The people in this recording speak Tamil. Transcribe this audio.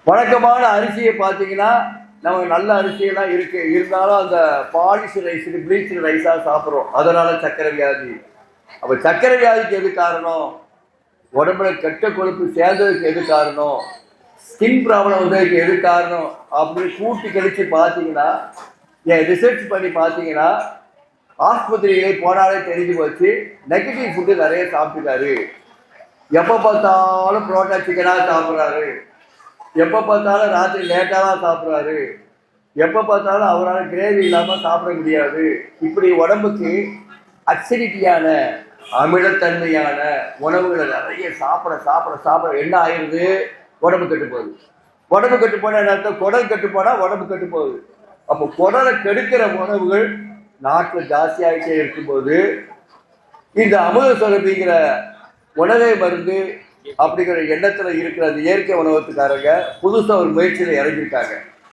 வழக்கமான அரிசியை பார்த்தீங்கன்னா நமக்கு நல்ல அரிசியெல்லாம் இருந்தாலும் அந்த பாலிஷ் ரைஸ் ப்ளீச் ரைஸாக சாப்பிட்றோம், அதனால சர்க்கரை வியாதி. அப்போ சர்க்கரை வியாதிக்கு எது காரணம்? உடம்புல கெட்ட கொழுப்பு சேர்ந்ததுக்கு எது காரணம்? ஸ்கின் ப்ராப்ளம் வந்ததுக்கு எது காரணம் அப்படின்னு கூட்டி கழிச்சு பார்த்தீங்கன்னா, ரிசர்ச் பண்ணி பார்த்தீங்கன்னா ஆஸ்பத்திரிகளை போனாலே தெரிஞ்சு போச்சு, நெகட்டிவ் ஃபுட்டு நிறைய சாப்பிட்டுட்டாரு. எப்போ பார்த்தாலும் புரோட்டா சிக்கனாக சாப்பிட்றாரு, எப்போ பார்த்தாலும் ராத்திரி லேட்டாக தான் சாப்பிட்றாரு, எப்போ பார்த்தாலும் அவரால் கிரேவி இல்லாமல் சாப்பிட முடியாது. இப்படி உடம்புக்கு அசிடிட்டியான அமிலத்தன்மையான உணவுகளை நிறைய சாப்பிட சாப்பிட சாப்பிட என்ன ஆயிடுது? உடம்பு கெட்டு போகுது. உடம்பு கெட்டு போனால் என்ன அர்த்தம்? குடல் கெட்டு போனால் உடம்பு கெட்டு போகுது. அப்போ குடலை கெடுக்கிற உணவுகள் நாட்டில் ஜாஸ்தியாகிட்டே இருக்கும்போது இந்த அமுத சுரபிங்கிற உணவை மருந்து அப்படிங்கிற எண்ணத்தில் இருக்கிற அந்த இயற்கை உணவத்துக்காரங்க புதுசாக ஒரு முயற்சியில் இறங்கியிருக்காங்க.